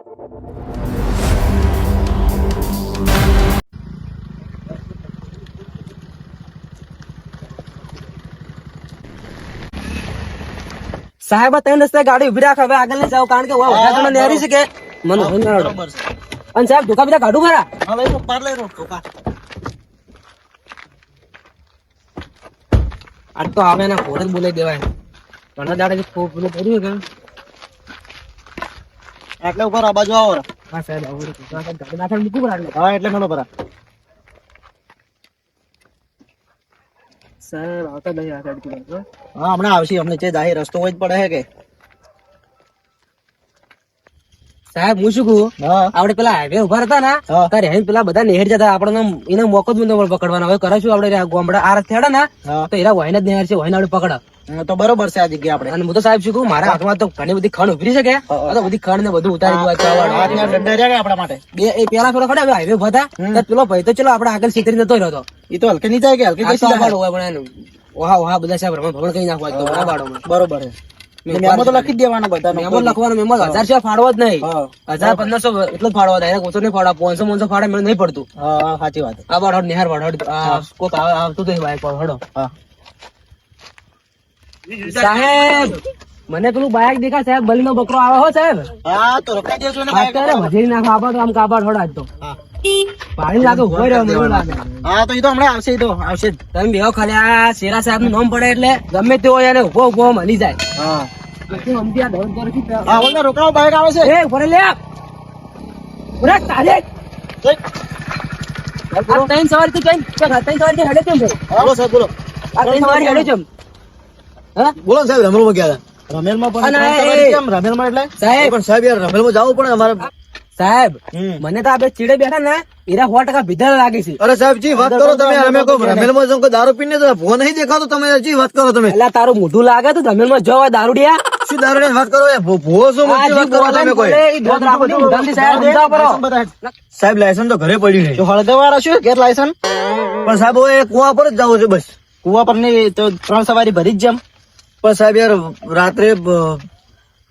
સાહેબ 3 રસ્તે ગાડી ઉભી રાખ, હવે આગળ નહીં જાવ કારણ કે વધારે નેરી છે કે મને અને સાહેબ ધોકા બીજા કાઢું ખરા. હવે તો પાર લઈ રહ્યો ધોકા. આજ તો આવે ને ફોન જ બોલાઈ દેવાય. ઘણા દાડે ખૂબ પેલું કર્યું કે એટલે ઉપર આ બાજુ આવો. હા સાહેબ આવું ગાડી નાખે મૂકું પડે. હા એટલે મને બરા સાહેબ આવતા નહીં આ સાઈડ થી. હા હમણાં આવશે. અમને જે જાહેર રસ્તો હોય જ પડે છે કે સાહેબ હું શું કહું, હા આપડે પેલા હાઈવે ઉભા હતા ને હા. ત્યારે પેલા બધા નહેર જતા આપડે એને મોકો જ નતો પકડવાનો. હવે કરશું આપડે ગોમડા આ રસ્તે હેડે ને હા તો એરા વહીને જ નહેર છે, વહીને આપડે પકડ. તો બરોબર છે આ જગ્યા આપણે. અને હું તો સાહેબ શું કહું, મારા હાથમાં તો ઘણી બધી ખણ ઉભરી છે કે આ તો બધી ખણ ને બધું ઉતારી દેવા આપણા માટે બે એ પેલા પેલો ખડે હાઈવે ઉભા હતા ત્યારે પેલો ભાઈ તો ચલો આપડે આગળ સીતરી નતો રહ્યો હતો. એ તો હલકે નહીં જાય કે હલકે કઈ આ તો હોય પણ એનું ઓહા ઓહા બધા સાહેબ રમણ ભમણ કઈ નાખવા તો બરાબર બરોબર છે. મેમો તો લખી જ દેવાનો બધા. મેમો લખવાનો, મેમો 1000 છે ફાડવો જ નહીં. 1000-1500 એટલો જ ફાડવો થાય, ઓછો નહીં ફાડવા. 500-500 ફાડે મને નહીં પડતું. હા સાચી વાત. આ બાડ નિહાર વાડ કોક આવતું તો બાઈક પર હડો. હા સાહેબ મને પેલું બાઈક દેખા સાહેબ, બલીનો બકરો આવે હો સાહેબ. હા તો રોકાઈ દેજો ને અત્યારે ભજેરી નાખો આબાદ આમ કાબાડ હડો આજ તો પાણી લાગે ઉભો રહ્યો મને લાગે. હા તો એ તો હમણાં આવશે. એ તો આવશે જ. તમે બેહો ખાલી આ શેરા સાહેબ નું નામ પડે એટલે ગમે તે હોય એને ઉભો ઉભો મળી જાય. હા પછી સમજી આ દોડ દોડ થી હા ઓલા રોકાવો બાઈક આવે છે. એ ભરે લે પૂરા તારે આ ત્રણ સવારી થી ત્રણ સવારી થી હેડે કેમ છે? બોલો સાહેબ બોલો. આ ત્રણ સવારી હેડે કેમ? હા બોલો સાહેબ રમેલમાં ગયા હતા. રમેલમાં પણ કેમ રમેલમાં એટલે સાહેબ પણ સાહેબ યાર રમેલમાં જવું પડે અમારે. સાહેબ મને તો આપણે ચીડે બેઠા ને એરા 100% ભીધા લાગે છે. અરે સાહેબ જી વાત કરો તમે. અમે કોઈ રમેલમાં જવું કોઈ દારૂ પીને તો ભો નહીં દેખાતો. તમે જી વાત કરો તમે. એટલે તારું મોઢું લાગે તો જમીનમાં જવા દારૂડિયા શું દારૂ વાત કરો ભો શું વાત કરો તમે કોઈ. સાહેબ લાયસન્સ તો ઘરે પડ્યું છે. હળદવાળા શું ઘેર લાયસન્સ પણ સાહેબ હવે કુવા પર જ જવું છે બસ. કુવા પર નહીં તો 3 સવારી ભરી જ જેમ. પણ સાહેબ યાર રાત્રે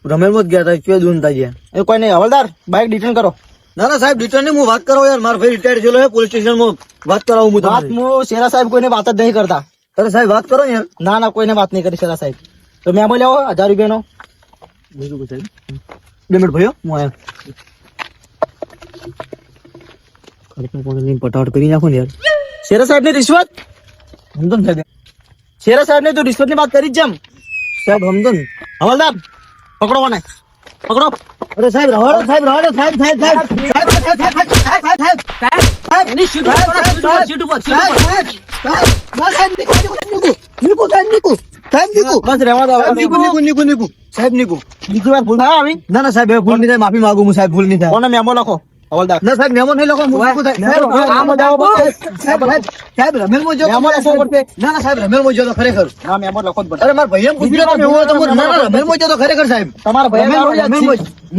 રમેલમાં જ ગયા હતા. ક્યાં દૂનતા ગયા એ કોઈ નહીં. હવલદાર બાઇક ડિટેન કરો. ના ના સાહેબ ડિટેન નહીં. હું વાત કરો યાર. મારા ભાઈ રિટાયર્ડ થયેલો છે પોલીસ સ્ટેશનમાં. વાત કરાવું હું વાત. હું શેરા સાહેબ કોઈને વાત જ નહીં કરતા. અરે સાહેબ વાત કરો યાર. ના ના કોઈને વાત નહીં કરી શેરા સાહેબ. તો મેં બોલ્યો 1000 રૂપિયાનો. બીજું સાહેબ 2 મિનિટ ભાઈઓ હું આવ્યો. પટાવટ કરી નાખો ને યાર. શેરા સાહેબ ની રિશ્વત સમજો ને સાહેબ. શેરા સાહેબ ને તો રિશ્વત ની વાત કરી જ જેમ સાહેબ સમજો ને. હવલદાર પકડો મને પકડો. અરે સાહેબ રવાડો સાહેબ રવાડો સાહેબ સાહેબ સાહેબ માફી માંગુ હું સાહેબ. ભૂલ નહીં થાય. મેમો લખો હવલદાર. ના સાહેબ મેમો નહીં લખો. સાહેબ રમેલમાં જો ના ના સાહેબ રમેલમાં જો તો ખરેખર. હા મેમો લખો. અરે મારા ભાઈ રમેલમાં જો તો ખરેખર સાહેબ. તમારા ભાઈ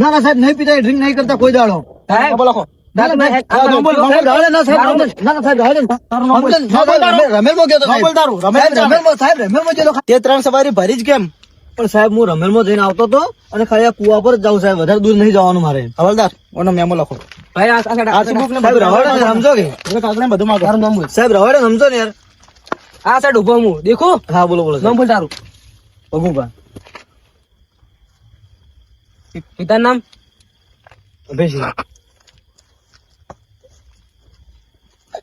ના ના સાહેબ નહીં પીતા ડ્રિંક નહીં કરતા કોઈ દાડો. મેમો લખો. તે 3 સવારી ભરી જ કેમ? પણ સાહેબ હું રમેલમાં જઈને આવતો હતો અને ખાલી આ કુવા પર જ જાઉં સાહેબ. વધારે દૂર નહીં જવાનું મારે. હવલદાર ઓનો મેમો લખો. સમજો કે સાહેબ રવાડે સમજો ને યાર. આ સાઈડ ઉભો હું દેખો. હા બોલો બોલો. નામ બોલ તારું. ભગુભા પિતાનું નામ અભયસિંહ.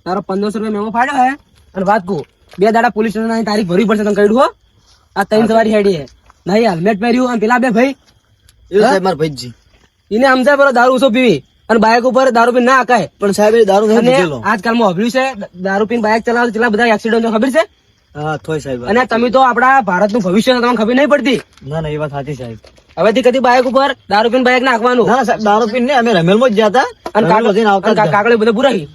તારો 1500 રૂપિયા મેમો ફાડ્યો હે અને વાત કહું 2 દાડા પોલીસ સ્ટેશન તારીખ ભરવી પડશે. તને કહ્યું હો આ 3 સવારી હેડી હે નહીં હેલ્મેટ પહેર્યું અને પેલા 2 ભાઈ એ સાહેબ મારા ભાઈજી એને સમજાય પેલો દારૂ ઓછો પીવી અને બાઇક ઉપર દારૂ પીને ના અકાય. પણ સાહેબ એ દારૂ નહીં પીધેલો. આજકાલમાં હોભળ્યું છે દારૂ પીને બાઇક ચલાવે કેટલા બધા એક્સિડન્ટ ખબર છે. હા થોય સાહેબ. અને તમે તો આપડા ભારતનું ભવિષ્ય તમને ખબર નહીં પડતી. ના ના એ વાત સાચી સાહેબ. હવેથી કદી બાઇક ઉપર દારૂ પીને બાઇક નાખવાનું. ના સાહેબ દારૂ પીને અમે રમેલમાં જ ગયા હતા અને કાગળ બધા પુરાઈ.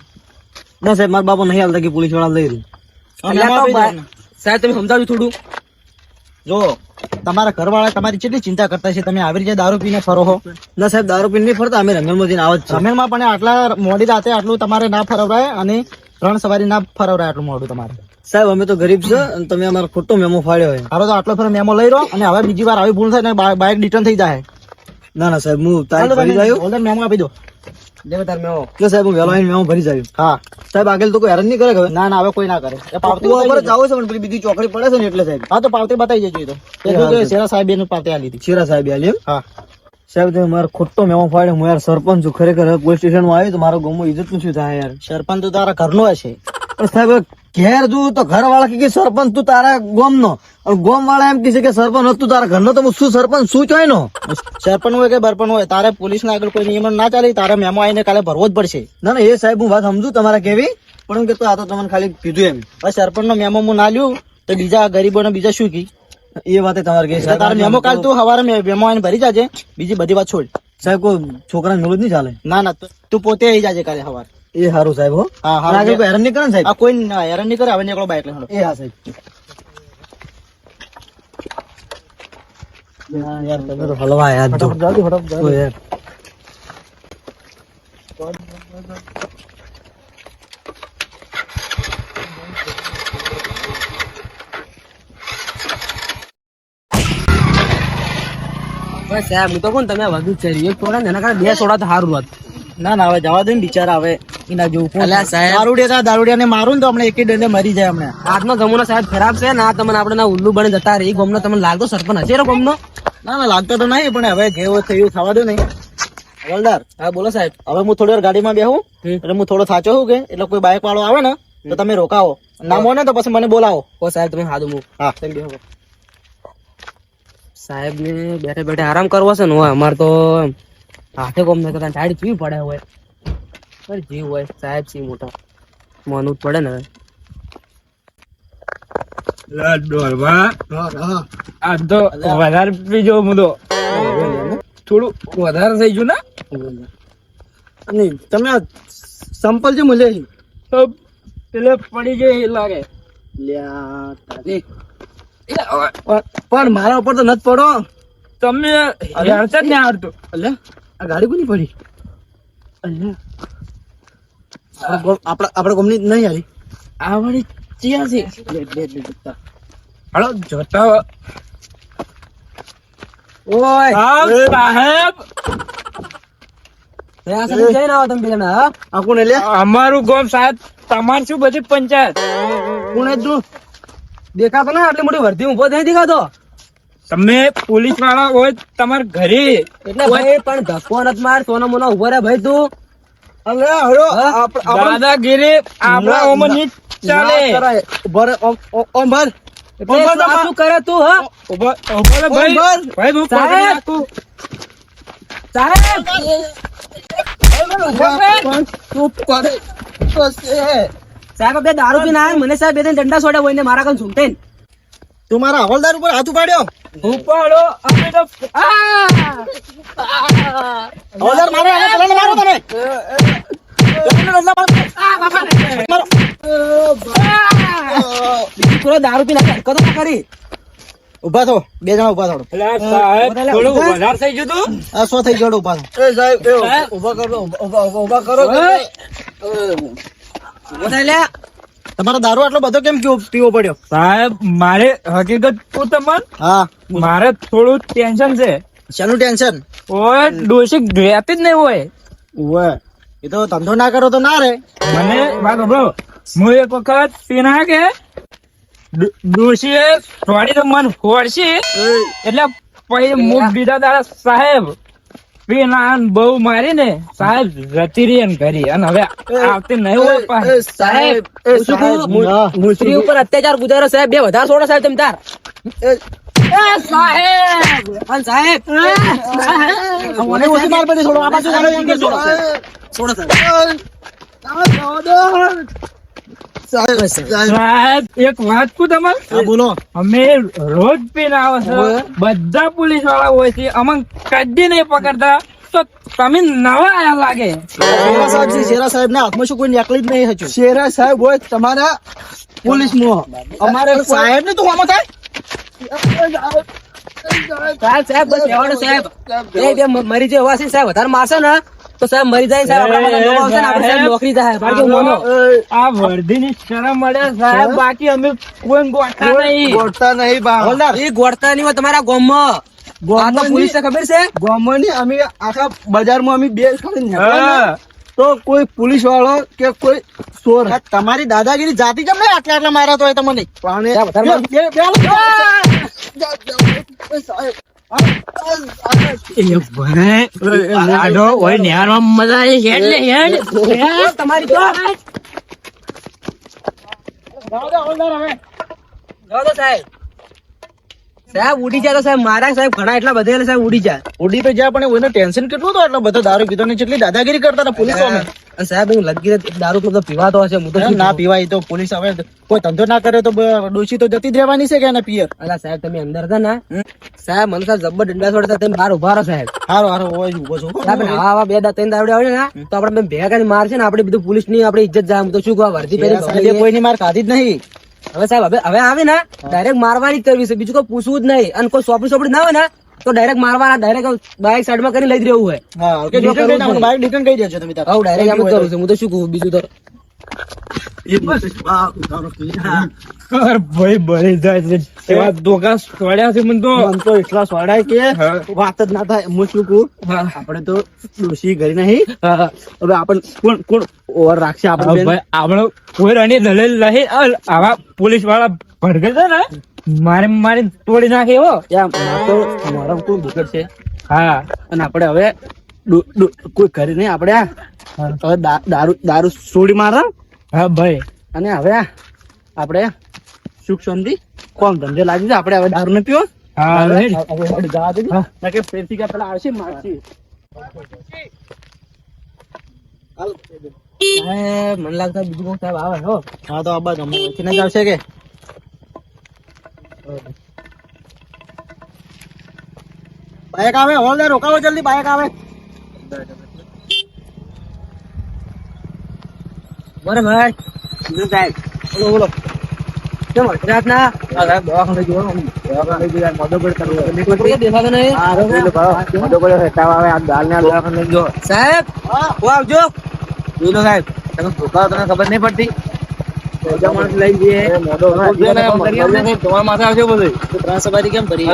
ના સાહેબ મારા બાપા નહીં હાલતા કે પોલીસ વાળા લઈ રહ્યું. સાહેબ તમે સમજાવ્યું થોડું. જો તમારા ઘરવાળા તમારી કેટલી ચિંતા કરતા છે. તમે આવી રીતે દારૂ પીને ફરો છો. ના સાહેબ દારૂ પીને નહીં ફરતા. અમે રમેલમાં જઈને આવ જ છે. રમેલમાં પણ આટલા મોડી રાતે આટલું તમારે ના ફરવરાય અને 3 સવારી ના ફરવરાય આટલું મોડું તમારે. સાહેબ અમે તો ગરીબ છે અને તમે અમારો ખોટો મેમો ફાડ્યો હોય. હાલો તો આટલો ફેર મેમો લઈ રહ્યો અને હવે બીજી વાર આવી ભૂલ થાય ને બાઇક રિટર્ન થઈ જાય. ના ના સાહેબ હું તારીખ ભરી જાયું મેમો આપી દો દેવો તાર મેવો કે સાહેબ હું વહેલો આવીને મેમો ભરી જાયું હા સાહેબ આગળ તો કોઈ હેરાન નહીં કરે હવે ના ના હવે કોઈ ના કરે એ પાવતી કુવા પર બતાવી જ જાવ છે પણ પેલી બીજી ચોકડી પડે છે ને એટલે સાહેબ હા તો પાવતી બતાવી જજો એ તો એ જો કે શેરા સાહેબ એનું પાવતી આલી હતી શેરા સાહેબ આલી એમ હા સાહેબ તમે મારો ખોટો મેમો ફાડ્યો હું યાર સરપંચ છું ખરેખર પોલીસ સ્ટેશન માં આવ્યો તો મારો ગામમાં ઇજ્જત નું શું થાય યાર સરપંચ તો તારા ઘરનો હશે પણ સાહેબ ઘેર જોઉં તો ઘર વાળા કે સરપંચ તું તારા ગામ નો ગામ વાળા એમ કહે કે સરપંચ હતું તારા ઘરનો તો હું શું સરપંચ શું ચોય નો સરપંચ હોય કે બરપણ હોય તારે પોલીસ ના આગળ કોઈ નિયમન ના ચાલે તારે મેમો આવીને કાલે ભરવો જ પડશે ના ના એ સાહેબ હું વાત સમજુ તમારા કેવી પણ હું કહેતો આ તો તમને ખાલી કીધું એમ હવે સરપંચ નો મેમો હું ના લ્યું તો બીજા ગરીબોને બીજા શું કી એ વાતે તમારે કે એટલે તારે મેમો કાલ તું સવારે મેમો આવીને ભરી જાજે બીજી બધી વાત છોડ સાહેબ કોઈ છોકરાને મેળવું જ નહીં ચાલે ના ના તું પોતે આવી જાજે કાલે સવારે એ સારું સાહેબ હો હા અને આગળ કોઈ હેરાન નહીં કરે ને સાહેબ આ કોઈ હેરાન નહીં કરે હવે નીકળો બાઈક લઈને એ હા સાહેબ યાર તમે તો હલવા યાદ જો ઓ યાર બસ સાહેબ હું તો કોણ તમે વધુ જ ચડી એક થોડા ને એના કારણે 2 સોડા તો સારું હોત ના ના હવે જવા દે ને બિચારા હવે એના જેવું અલ્યા સાહેબ. દારૂડિયા ને મારું ને તો હમણાં એક દંડે મરી જાય હમણાં આજનો ગમનો સાહેબ ખરાબ છે ને આ તમને આપણે ના ઉલ્લુ બની જતા રહી ગમનો તમને લાગતો સરપંચ હશે રે ગમનો ના ના લાગતો તો નહીં પણ હવે જેવું થયું થવા દો નહીં હવલદાર હા બોલો સાહેબ હવે હું થોડી વાર ગાડીમાં બેહું એટલે હું થોડો સાચો હું કે એટલે કોઈ બાઇક વાળો આવે ને તો તમે રોકાવો ના મોને તો પછી મને બોલાવો ઓ સાહેબ તમે હાદું હું હા સાહેબ ને બેઠે બેઠે આરામ કરવો છે ને હોય અમારે તો હાથે કોમ ને કરતા ટાઈડ પીવી પડે હોય પર જીવ હોય સાહેબ સી મોટા માનવું જ પડે ને હવે. આ તો વધારે પીજો હું તો થોડું વધારે થઈ ગયું ને અને તમે સંપલ જે મળે છે તો પેલે પડી જાય એ લાગે પણ મારા ઉપર તો નથી પડો તમે હેરતા જ નહીં આવડતું એટલે આ ગાડી કોની પડી આપડે કંપની નહીં આવી આ વળી ચિયા છે હલો જોતા ઓય સાહેબ ત્યાં સુધી જઈને આવો તમે બીજા હા આ કોને લે અમારું ગામ સાહેબ તમાર શું બધી પંચાયત કોણ જ તું દેખાતો ને આટલી મોટી વર્ધી ઉભો નહીં દેખાતો તમે પોલીસ વાળા હોય તમારા ઘરે એટલે ભાઈ પણ ધક્કો નથી માર સોના મોના ઉભો રે ભાઈ તું અલે હળો દાદાગીરી આપણા ઓમાં નહીં ચાલે ઓમ ભર એટલે શું કરે તું હા ઉભા ઉભા ભાઈ ભાઈ હું પકડી સાહેબ. નાખું. સાહેબ સાહેબ બે દારૂ પીને આયા મને સાહેબ બે ત્રણ દંડા છોડ્યા હોય ને મારા કામ સુનતે તું મારા હવલદાર ઉપર હાથ ઉપાડ્યો ઉપાડો અમે તો હવલદાર મારો એને પેલાને મારો તમે થોડો દારૂ પીને હરકતો ના કરી ઉભા થો બે જણા ઉભા થો અલા સાહેબ થોડું વધારે થઈ ગયું તું આ સો થઈ ગયો ઉભા થો એ સાહેબ ઉભા કરો ઉભા કરો બધા લ્યા તમારો દારૂ આટલો બધો કેમ પીવો પડ્યો સાહેબ મારે હકીકત કહું તમને હા મારે થોડું ટેન્શન છે શાનું ટેન્શન ઓય ડોશી રહેતી જ નહીં હોય ઓવે એ તો ધંધો ના કરો તો ના રે મને વાત સાંભળો હું એક વખત પીના કે ડોશીએ થોડી તો મન ફોડશી એટલે પછી મુખ બીજા દાડા સાહેબ પીના બહુ મારી ને સાહેબ જતી રહી ને ઘરી અને હવે આવતી નહીં હોય પાછી. સાહેબ હું શું કહું? મુસ્ત્રી ઉપર અત્યાચાર ગુજારો સાહેબ બે વધારે છોડો સાહેબ તમે તાર સાહેબ અને સાહેબ મને ઓછી માર પડી થોડો આ બાજુ વાળો એમ કે છોડો છોડો સાહેબ સાહેબ એક વાત કહું તમારે હા બોલો અમે રોજ પીને આવો છો બધા પોલીસ વાળા હોય છે અમને કદી નહીં પકડતા તો તમે નવા આયા લાગે શેરા સાહેબ છે શેરા સાહેબ ના હાથમાં શું કોઈ નીકળી જ નહીં હજુ શેરા સાહેબ હોય તમારા પોલીસ માં અમારે સાહેબ ને તું આમાં થાય સાહેબ બસ રહેવાનો સાહેબ એ બે મરી જાય એવા છે સાહેબ વધારે મારશે ને તો સાહેબ મરી જાય સાહેબ આપણા માટે નવા આવશે ને આપણે સાહેબ નોકરી થાય બાકી હું માનો આ વર્ધીની શરમ મળે સાહેબ બાકી અમે કોઈ ગોઠા નહીં ગોઠતા નહીં બા એ ગોળતા નહીં હોય તમારા ગામમાં આ તો પોલીસને ખબર છે ગામની અમે આખા બજારમાં અમે બે ખાલી નીકળ્યા હા. ને, તો કોઈ પોલીસ વાળો કે કોઈ ચોર તમારી દાદાગીરી જાતિ કેમ નહીં આટલા આટલા મારા તો તમને ત્યાં વધારે આડો હોય નિહાળવામાં મજા આવી છે એટલે હેડ. તમારી તો જાઓ તો સાહેબ સાહેબ ઉડી જાય તો સાહેબ મારા સાહેબ ઘણા એટલા બધા સાહેબ ઉડી જાય ઉડી તો જ્યાં પણ એનું ટેન્શન કેટલું હતું એટલો બધો દારૂ પીતો ને કેટલી દાદાગીરી કરતા હતા પોલીસ સામે. અને સાહેબ હું લગી દારૂ તો પીવાતો હશે હું તો શું ના કહું? પીવાય તો પોલીસ આવે કોઈ ધંધો ના કરે તો ડોશી તો જતી જ રહેવાની છે કે એના પિયર. અલા સાહેબ તમે અંદર હતા ને સાહેબ મને સાહેબ જબ્બર ડંડા છોડતા તમે બહાર ઉભા રહો સાહેબ હારો હારો હોય જ ઉભો છું. સાહેબ આવા બે ત્રણ દાવડે આવે ને તો આપણે બે ભેગા કરીને મારશે ને આપણે બધું પોલીસ ની આપણે ઇજ્જત જાય હું તો શું કહું વર્દી પહેરી સાહેબે કોઈની માર ખાધી જ નહીં. હવે સાહેબ હવે આવે ને ડાયરેક્ટ મારવાની જ કરવી છે બીજું કોઈ પૂછવું જ નહીં અને કોઈ સોપડી ના હોય ને તો ડાયરેક્ટ મારવાના ડાયરેક્ટ બાઇક સાઈડ માં કરીને લઈ જ રહેવું હોય હા ઓકે ડિટેન કહી નાખો બાઈક ડિટેન કહી દેજો તમે તાર. હવે ડાયરેક્ટ એમ જ કરું છું હું તો શું કહું બીજું તો અરે ભાઈ બળી જાય છે. એવા ધોકા સોડ્યા છે મને તો. મન તો એટલા સોડાય કે વાત જ ના થાય. હું શું કહું આપણે તો ડોશી ઘરે નહીં હવે આપણે કોણ કોણ ઓવર રાખશે હવે આપણે ભાઈ આપણો કોઈ રણી દલેલ નહીં. આવા પોલીસ વાળા ભડકે છે ને મારી તોડી નાખે હો. તો મારા કોઈ દુકડ છે હા અને આપણે હવે કોઈ ઘરે નહીં આપણે હવે દારૂ છોડી મારા હા ભાઈ અને હવે આપણે સુખ શાંતિ કોણ ધંધે લાગી છે આપણે હવે દારૂ ને પીવો. હા રેડી. હવે જવા દેજો. ના કે ફેરથી કે પેલા આવશે મારશે. સાહેબ મને લાગતા બીજું કોઈ સાહેબ આવે હો હા તો આ બાજુ અમે વચ્ચે જ આવશે કે બાઈક આવે હોલદાર રોકાવો જલ્દી બાઈક આવે. બરાબર બીજું સાહેબ બોલો બોલો કેમ અડધી રાતના દવાખાને જોવો દવાખાને જો યાર મદદ કરવો દેખાતો નહીં સાહેબ ઓ આવજો જોઈ લો સાહેબ તમે ધોકા તમને ખબર નહીં પડતી લઈ જઈએ તમારા માથે આવશે બધું ત્રાસવાદી કેમ ભરી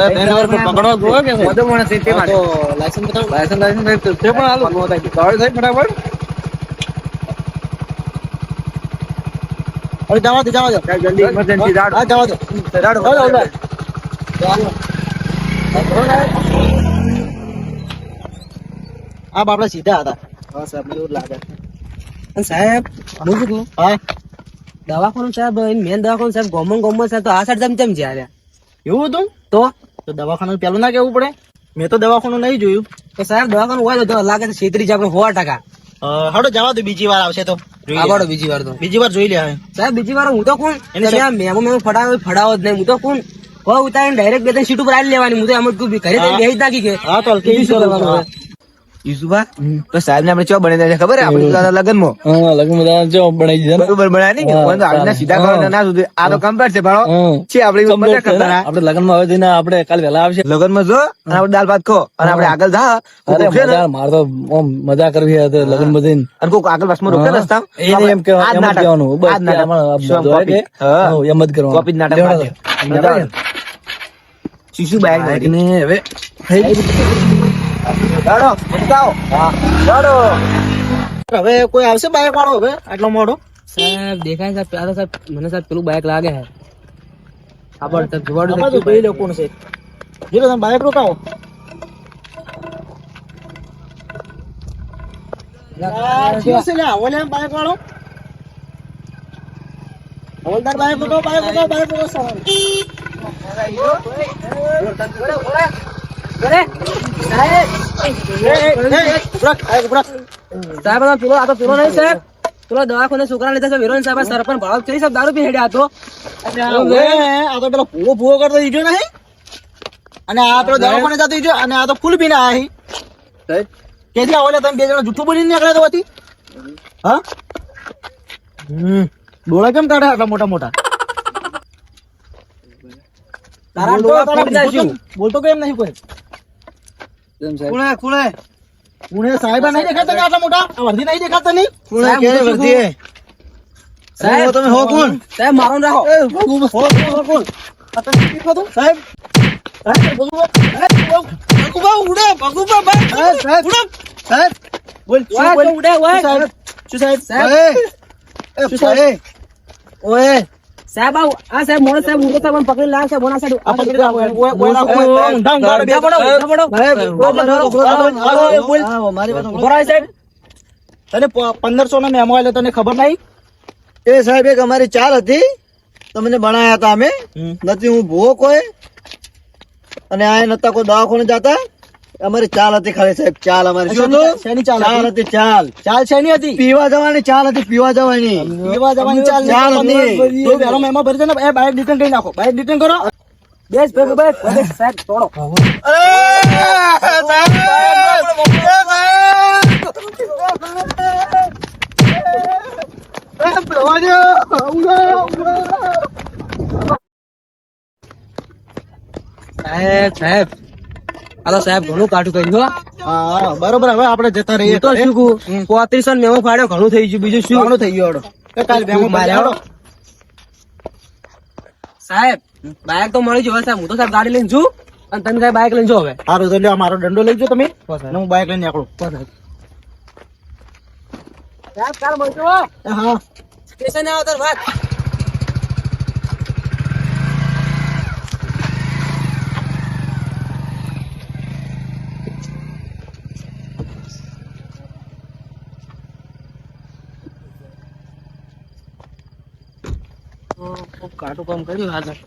પકડો જોવો કે મોટો માણસ છે તે માટે લાયસન્સ બતાવો. લાયસન્સ તે પણ હાલો ગાડી સાહેબ ફટાફટ હવે જવા દો જવા દો જલ્દી ઇમરજન્સી હા જવા દો રાડો આ બાપડા સીધા હતા. હા સાહેબ મને એવું લાગે. સાહેબ હું શું કહું હા દવાખાનું સાહેબ મેન દવાખાનું સાહેબ ગોમન સાહેબ તો આ સાઈડ તેમ છે યાર એવું હતું તો દવાખાનું પેલું ના કેવું પડે. મેં તો દવાખાનું નહીં જોયું. તો સાહેબ દવાખાનું હોય તો લાગે છે છેતરી છે આપણે 100%. હડો જવા દો બીજી વાર આવશે તો આવડો બીજી વાર તો બીજી વાર જોઈ લે હવે. સાહેબ બીજી વાર હું તો કોણ એની તમે આ મેમો ફડાવો જ નહીં હું તો કોણ હો ઉતારીને ડાયરેક્ટ બે ત્રણ સીટ ઉપર આવી લેવાની હું તો એમ જ ઘરે બેહી જ નાખી કે હા તો હલકે શું કરવાનું હવે? યુસુફા તો સાહેબ ને આપણે ચો બની જાય ખબર આપણે લગન માં બરોબર બનાય નહીં પણ આગળ સીધા કરવા ના સુધી આ તો કમ્પેર છે ભાડો છે આપણી મજા કરતા આપણે લગન માં હવે આપણે કાલ વેલા આવશે. લગન માં જો અને આપણે દાલ ભાત ખો અને આપણે આગળ જા મારે તો મજા કરવી હતી લગન બધી અને કોઈ આગળ બસમાં રોકે રસ્તા એમ કહેવાનું એમ જ કોપી નાટક શીશુ બાઈક ને હવે હવે કોઈ આવશે બાઈક વાળો હવે આટલો મોડો. સાહેબ દેખાય સાહેબ આ તો સાહેબ મને સાહેબ પેલું બાઇક લાગે છે ખબર સાહેબ જોવાડું આ બાજુ જોઈ લો કોણ છે. જોઈ લો તમે બાઈક રોકાવો. બાઈક વાળો હવલદાર બાઈક રોકાવો બાઈક રોકાવો સાહેબ પેલો આ તો પેલો નહીં સાહેબ પેલો દવાખાને છોકરા લીધા છે વિરોન સાહેબ સરપંચ ભાવ છે સાહેબ દારૂ પી હેડ્યા હતો આ તો પેલો ભૂવો કરતો ઈજો નહીં અને આ પેલો દવાખાને જતો ઈજો અને આ તો ફૂલ પીને આયા કેથી આવો તમે બે જણા જૂઠું બોલીને નીકળ્યા તો હતી. હા ડોળા કેમ કાઢે આટલા મોટા મોટા બોલતો કેમ નહીં કોઈ પુણે સાહેબ નહીં દેખાતા કે આટલા મોટા વર્દી નહીં દેખાતા નહીં સાહેબ તમે હો કોણ સાહેબ મારો રાખો સાહેબ સાહેબ બોલ શું વાહ, બોલ? તો ઉડે, વાહ. શું સાહેબ? શું સાહેબ? સાહેબ. શું સાહેબ? ઓય સાહેબ આ સાહેબ મોડો સાહેબ ઉડો સાહેબ પકડી લાવે સાહેબ બોના સાહેબ આ પકડી રાખો, ઓય, ઓય, ઓય, ઊંધા પડો, ઊંધા પડો. સાહેબ, બોલ. મારી વાત ઉભો રહો સાહેબ. તને 1500 ના મેમો આલ્યો તને ખબર નહીં? એ સાહેબ એક અમારી ચાલ હતી તમને ભણાયા હતા અમે નથી હું ભૂવો કોઈ અને આ નતા કોઈ દવાખાને જતા અમારી ચાલ હતી ખાલી સાહેબ ચાલ અમારી શું હતું? શેની ચાલ ચાલ હતી? હતી ચાલ ચાલ શેની હતી? પીવા જવાની ચાલ હતી પીવા જવાની પીવા જવાની ચાલ નહીં. ચાલ હતી. તો વહેલો મેમો ભરી દે ને, એ બાઇક રિટર્ન કરી નાખો, બાઇક રિટર્ન કરો. બેસ ભેગું બેસ. બેસ, સાહેબ તોડો. સાહેબ સાહેબ હાલો સાહેબ ઘણું કાઢું કર્યું હો. હા બરોબર, હવે આપણે જતા રહીએ. હું તો શું કહું 3500 મેમો ફાડ્યો ઘણું થઈ ગયું બીજું શું ઘણું થઈ ગયું હેડો. એ કાલ મેમો ભરી આવો. સાહેબ બાઇક તો મળી જશે સાહેબ હું તો સાહેબ ગાડી લઈને છું અને તમે સાહેબ બાઇક લઈને જો હવે હારું તો લ્યો, મારો દંડો લઈ જાઓ તમે સાહેબ. અને હું બાઇક લઈને નીકળું. સાહેબ કાલ મળજો હો. હા સ્ટેશને આવો તાર વાત કાટું કામ કર્યું હાજર